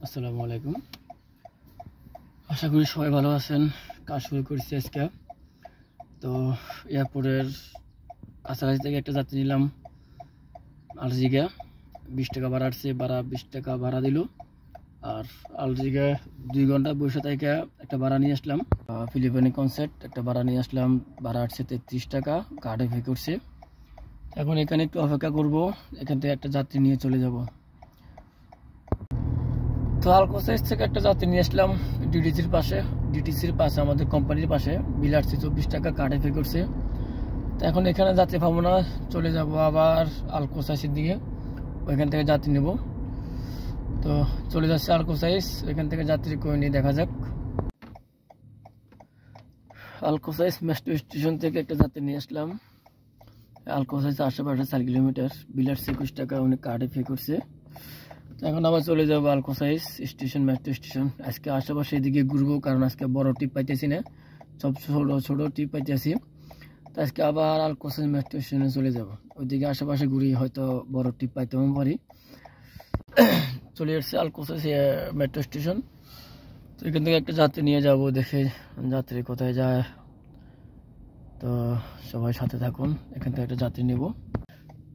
আসসালামু আলাইকুম। আশা করি সবাই ভালো আছেন। কাজ শুরু করেছি আজকে। তো এয়ারপোর্টের কাছাকাছি থেকে একটা যাত্রী নিলাম আলজিগা। 20 টাকা ভাড়া আসছে, 20 টাকা ভাড়া দিল। আর আলজিগা 2 ঘন্টা বসে থেকে একটা ভাড়া নিয়ে আসলাম। ফিলিপাইনি কনসার্ট একটা ভাড়া নিয়ে আসলাম, ভাড়া আসছে 33 টাকা, কার্ডে পে করছে। এখন এখানে একটু অপেক্ষা করব, এখান থেকে একটা যাত্রী নিয়ে চলে যাব। তো আলকোসাইজ থেকে একটা যাত্রী নিয়ে আসলাম ডিটিসির পাশে আমাদের কোম্পানির পাশে। বিল আসছে 24 টাকা, কার্ডে পে করছে। তো এখন এখানে যাত্রী পাবো না, চলে যাব আবার আলকোসাইজের দিকে, ওইখান থেকে যাত্রী নেব। তো চলে যাচ্ছে আলকোসাইজ, ওইখান থেকে যাত্রী করে নিয়ে দেখা যাক। আলকোসাইজ মেট্রো স্টেশন থেকে একটা যাত্রী নিয়ে আসলাম। আলকোসাইজ আশেপাশে 4 কিলোমিটার, বিল আসছে 21 টাকা, উনি কার্ডে পে করছে। এখন আবার চলে যাবো আলকোসাইজ স্টেশন, মেট্রো স্টেশন। আজকে আশেপাশে এদিকে ঘুরবো, কারণ আজকে বড় টিপ পাইতেছি না, সব ছোট টিপ পাইতেছি। তো আজকে আবার আলকোসাইজ মেট্রো স্টেশনে চলে যাব, ওইদিকে আশেপাশে ঘুরি, হয়তো বড় টিপ পাইতেও পারি। চলে এসেছে আলকোসাইজ মেট্রো স্টেশন। তো এখান থেকে একটা যাত্রী নিয়ে যাব, দেখে যাত্রী কোথায় যায়। তো সবাই সাথে থাকুন, এখান থেকে একটা যাত্রী নেব।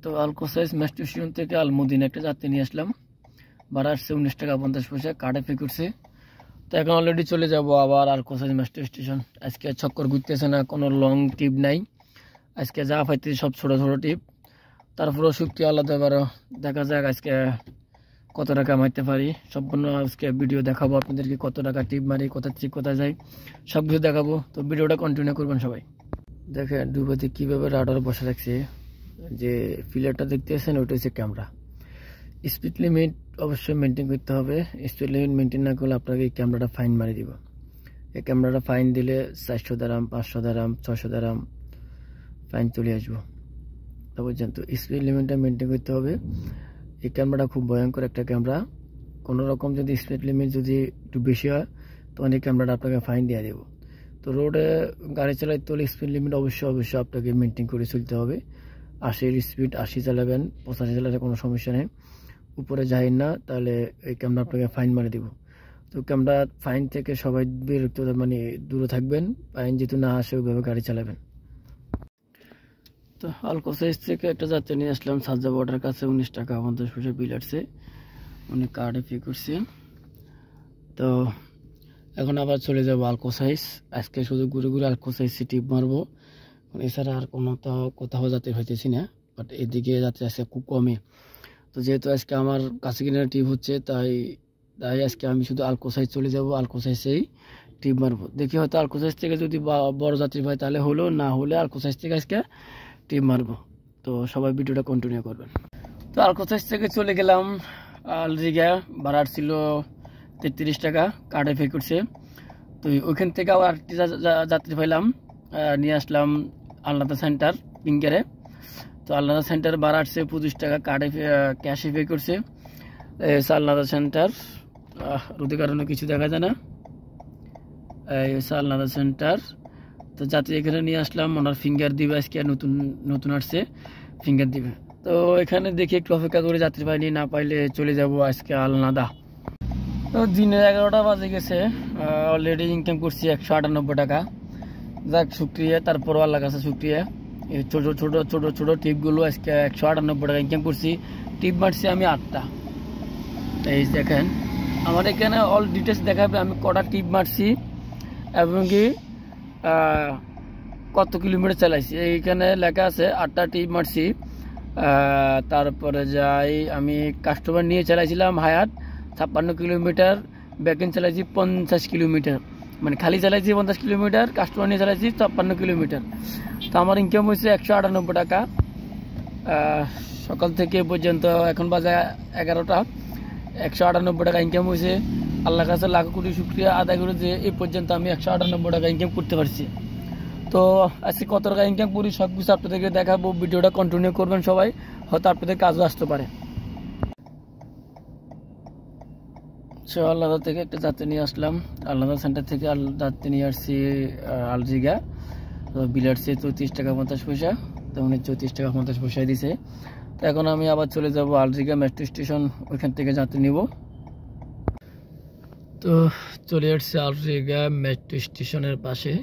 তো আলকোসাইজ মেট্রো স্টেশন থেকে আলমুদিন একটা যাত্রী নিয়ে আসলাম, ভাড়া আসছে 19 টাকা 50 পয়সা, কার্ডে পে করছে। তো এখন অলরেডি চলে যাব আবার আলকোসাইজ মেট্রো স্টেশন। আজকে চক্কর ঘুরতেছে না, কোনো লং টিপ নাই, আজকে যা পাইতে সব ছোট ছোট টিপ। তারপরেও শুক্রিয়া আল্লাহ, এবারও দেখা যাক আজকে কত টাকা মারতে পারি। সম্পূর্ণ আজকে ভিডিও দেখাবো আপনাদেরকে, কত টাকা টিপ মারি, কোথা থেকে কোথায় যাই, সব কিছু দেখাবো। তো ভিডিওটা কন্টিনিউ করবেন সবাই। দেখেন ডুবাতে কীভাবে রাডার বসে রাখছে, যে ফিলারটা দেখতেছেন ওইটা হচ্ছে ক্যামেরা। স্পিড লিমিট অবশ্যই মেনটেন করতে হবে, স্পিড লিমিট মেনটেন না করলে আপনাকে এই ক্যামেরাটা ফাইন মারি দিব। এই ক্যামেরাটা ফাইন দিলে 400 দারাম, 500 দারাম, 600 দারাম ফাইন চলে আসবো। তা বুঝছেন, তো স্পিড লিমিটটা মেনটেন করতে হবে। এই ক্যামেরাটা খুব ভয়ঙ্কর একটা ক্যামেরা, কোনো রকম যদি স্পিড লিমিট যদি একটু বেশি হয় তো অনেক ক্যামেরাটা আপনাকে ফাইন দিয়ে দেবো। তো রোডে গাড়ি চালাইতে হলে স্পিড লিমিট অবশ্যই আপনাকে মেনটেন করে চলতে হবে। 80 স্পিড 80 চালাবেন, 85 চালালে কোনো সমস্যা নেই। উপরে যাই না, তাহলে এই ক্যামেরা আপনাকে ফাইন মারি দিব। তো ক্যামেরা ফাইন থেকে সবাই বিরক্ত, মানে দূরে থাকবেন, ফাইন যেহেতু না আসে ওইভাবে গাড়ি চালাবেন। তো আলকোসাইজ থেকে একটা যাত্রী নিয়ে আসলাম সাজ্জা বর্ডার কাছে, 19 টাকা 50 পয়সা বিল আসছে, উনি কার্ডে পে করছে। তো এখন আবার চলে যাবো আলকোসাইজ। আজকে শুধু ঘুরে ঘুরে আলকোসাইজ টিপ মারবো, এছাড়া আর কোথাও যাত্রী হইতেছি না। বাট এদিকে যাত্রী আছে খুব কমই। তো যেহেতু আজকে আমার কাছে কিনা টিপ হচ্ছে, তাই আজকে আমি শুধু আলকোসাইজ চলে যাব, আলকোসাইজেই টিপ মারবো। দেখি হয়তো আলকোসাইজ থেকে যদি বড় যাত্রী হয় তাহলে হলো, না হলে আলকোসাইজ থেকে আজকে টিপ মারবো। তো সবাই ভিডিওটা কন্টিনিউ করবেন। তো আলকোসাইজ থেকে চলে গেলাম আলজিগা, ভাড়া ছিল 33 টাকা, কার্ডে পে করছে। তো ওইখান থেকে আবার আরেকটি যাত্রী পাইলাম, নিয়ে আসলাম আলনাদা সেন্টার পিঙ্কারে। তো আলনাদা সেন্টার ভাড়া আসছে 25 টাকা, কার্ডে ক্যাশে পে করছে। আলনাদা সেন্টার রোদের কারণে কিছু দেখা যায় না, এই আলনাদা সেন্টার। তো যাত্রী এখানে নিয়ে আসলাম, ওনার ফিঙ্গার দিবে, আজকে নতুন আসছে, ফিঙ্গার দিবে। তো এখানে দেখি একটু অপেক্ষা করে, যাত্রী পাইনি, না পাইলে চলে যাব আজকে আলনাদা। তো দিনের 11টা বাজে গেছে, অলরেডি ইনকাম করছি 198 টাকা। যাক শুক্রিয়া, তারপরও আল্লাহর কাছে শুক্রিয়া। এই ছোটো ছোটো ছোটো ছোটো টিপগুলো আজকে 198 টাকা ইনকাম করছি। টিপ মারছি আমি 8টা। এই দেখেন আমার এখানে অল ডিটেলস দেখাবে আমি কটা টিপ মারছি এবং কি কত কিলোমিটার চালাইছি। এইখানে লেখা আছে 8টা টিপ মারছি। তারপরে যাই, আমি কাস্টমার নিয়ে চালাইছিলাম হায়াত 56 কিলোমিটার, ব্যাকেন্ড চালাইছি 50 কিলোমিটার, মানে খালি চালাইছি 50 কিলোমিটার, কাস্টমার নিয়ে চালাইছি 56 কিলোমিটার। তো আমার ইনকাম হয়েছে 198 টাকা সকাল থেকে পর্যন্ত। এখন বাজে 11টা, 198 টাকা ইনকাম হয়েছে। আল্লাহর কাছে লাখ কোটি শুক্রিয়া আদায় করে যে এই পর্যন্ত আমি 198 টাকা ইনকাম করতে পারছি। তো আজকে কত টাকা ইনকাম করি সব কিছু আপনাদেরকে দেখাবো, ভিডিওটা কন্টিনিউ করবেন সবাই, হয়তো আপনাদের কাজও আসতে পারে। সো আল্লাহা থেকে একটা যাত্রী নিয়ে আসলাম, আল্লাহা সেন্টার থেকে যাত্রী নিয়ে আসছি আলজিগা। তো বিল আসছে 34 টাকা 50 পয়সা, তো উনি 34 টাকা 50 পয়সায় দিছে। তো এখন আমি আবার চলে যাব আলজিগা মেট্রো স্টেশন, ওইখান থেকে যাত্রী নিব। তো চলে আসছে আলরিগা মেট্রো স্টেশনের পাশে।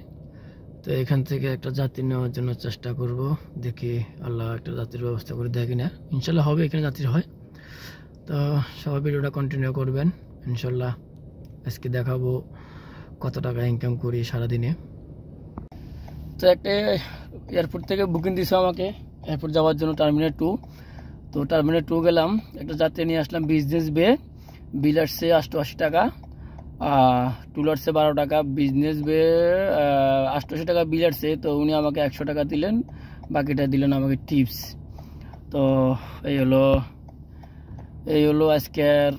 তো এখান থেকে একটা যাত্রী নেওয়ার জন্য চেষ্টা করব, দেখি আল্লাহ একটা যাত্রীর ব্যবস্থা করে দেখি না, ইনশাল্লাহ হবে, এখানে যাত্রী হয়। তো সবাই ভিডিওটা কন্টিনিউ করবেন ইনশাল্লাহ। আজকে দেখাবো কত টাকা ইনকাম করি সারাদিনে। তো একটা এয়ারপোর্ট থেকে বুকিং দিয়েছে আমাকে এয়ারপোর্ট যাওয়ার জন্য, টার্মিনাল 2। তো টার্মিনাল 2 গেলাম, একটা যাত্রী নিয়ে আসলাম বিজনেস বে। বিল আসছে 88 টাকা, টুল আসছে 12 টাকা, বিজনেস বে 88 টাকা বিল আসছে। তো উনি আমাকে 100 টাকা দিলেন, বাকিটা দিলেন আমাকে টিপস। তো এই হলো আজকের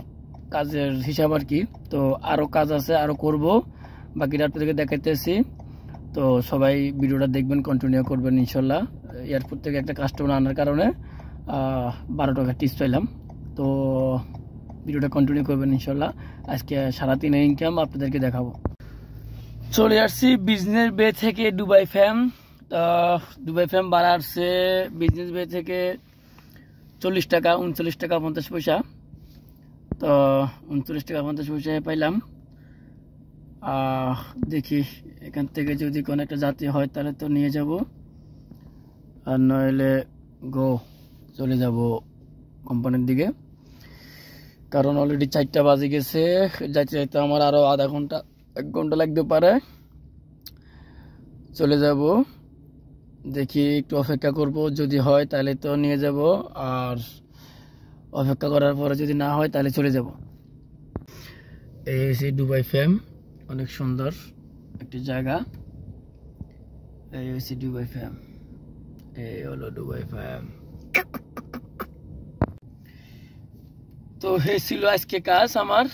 কাজের হিসাব আর কি। তো আরও কাজ আছে, আরও করব, বাকিটা আপনাদেরকে দেখাইতেছি। তো সবাই ভিডিওটা দেখবেন, কন্টিনিউ করবেন ইনশাল্লাহ। এয়ারপোর্ট থেকে একটা কাস্টমার আনার কারণে 12 টাকা টিপস পাইলাম। তো ভিডিওটা কন্টিনিউ করবেন ইনশাল্লাহ। আজকে সারাদিনের ইনকাম আপনাদেরকে দেখাবো। চলে আসছি বিজনেস বে থেকে দুবাই ফ্যাম। দুবাই ফ্যাম ভাড়া আসছে বিজনেস বে থেকে 40 টাকা, 39 টাকা 50 পয়সা। তো 39 টাকা 50 পয়সায় পাইলাম। দেখি এখান থেকে যদি কোনো একটা যাত্রী হয় তাহলে তো নিয়ে যাব, আর নইলে চলে যাব কোম্পানির দিকে, কারণ অলরেডি 4টা বাজে গেছে। যাইতে যাইতে আমার আরও আধা ঘন্টা 1 ঘন্টা লাগতে পারে। চলে যাব, দেখি একটু অপেক্ষা করব, যদি হয় তাহলে তো নিয়ে যাব, আর অপেক্ষা করার পরে যদি না হয় তাহলে চলে যাব। এই হচ্ছে দুবাই ফ্যাম, অনেক সুন্দর একটি জায়গা। এই হচ্ছে দুবাই ফ্যাম, এই হলো দুবাই ফ্যাম। তো এই ছিল আজকে কাজ আমার।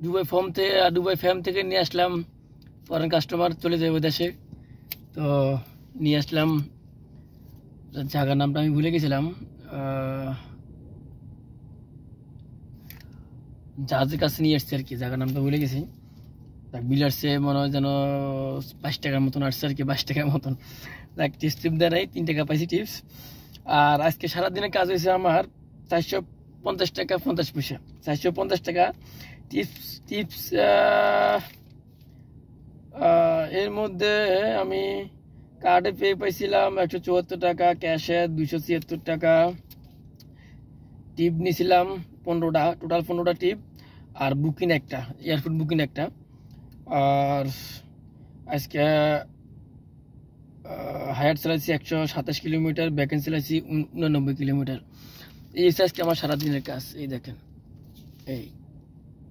দুবাই ফ্যাম থেকে নিয়ে আসলাম ফরেন কাস্টমার, চলে যাবে দেশে। তো নিয়ে আসলাম, জায়গার নামটা আমি ভুলে গেছিলাম, জাহাজের কাছে নিয়ে আসছে আর কি, জায়গার নামটা ভুলে গেছি। বিল আসছে মনে হয় যেন 22 টাকার মতন আসছে আর কি, 22 টাকার মতন। টিপস দেয় নাই, 3 টাকা পাইছি টিপস। আর আজকে সারাদিনের কাজ হয়েছে আমার 450 টাকা 50 পয়সা, 450 টাকা টিপস। এর মধ্যে আমি কার্ডে পে পাইছিলাম 174 টাকা, ক্যাশে 276 টাকা, টিপ নিয়েছিলাম 15টা, টোটাল 15টা টিপ, আর বুকিং একটা, এয়ারপোর্ট বুকিং একটা। আর আজকে হায়ার চালাইছি 127 কিলোমিটার, ব্যাকেন্ড চালাইছি 89 কিলোমিটার। এই আজকে আমার সারাদিনের কাজ। এই দেখেন, এই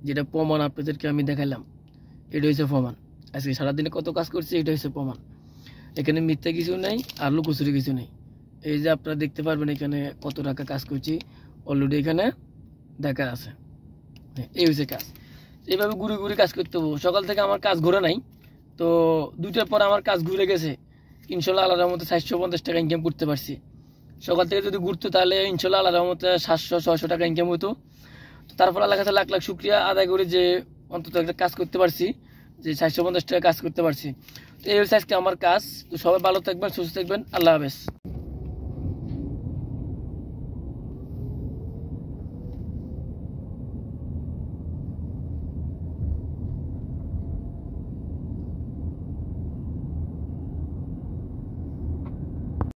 যেটা প্রমাণ আপনাদেরকে আমি দেখালাম, এটা হচ্ছে প্রমাণ। আজকে সারাদিনে কত কাজ করছি এটা হচ্ছে প্রমাণ। এখানে মিথ্যা কিছু নেই, আর লুকোচুরি কিছু নেই। এই যে আপনারা দেখতে পারবেন এখানে কত টাকা কাজ করছি, অলরেডি এখানে দেখা আছে। এই হচ্ছে কাজ, এইভাবে ঘুরে ঘুরে কাজ করতে হবো। সকাল থেকে আমার কাজ ঘুরে নাই, তো 2টার পর আমার কাজ ঘুরে গেছে। ইনশাল্লাহ আল্লাহর রহমতে 450 টাকা ইনকাম করতে পারছি। সকাল থেকে যদি ঘুরতো তাহলে ইনশাল্লাহ আল্লাহর রহমতে 700-600 টাকা ইনকাম হতো। তো তারপর আল্লাহর কাছে লাখ লাখ শুক্রিয়া আদায় করি যে অন্তত একটা কাজ করতে পারছি, যে 450 টাকা কাজ করতে পারছি। তো এই হচ্ছে আজকে আমার কাজ। তো সবাই ভালো থাকবেন, সুস্থ থাকবেন, আল্লাহ হাফেজ।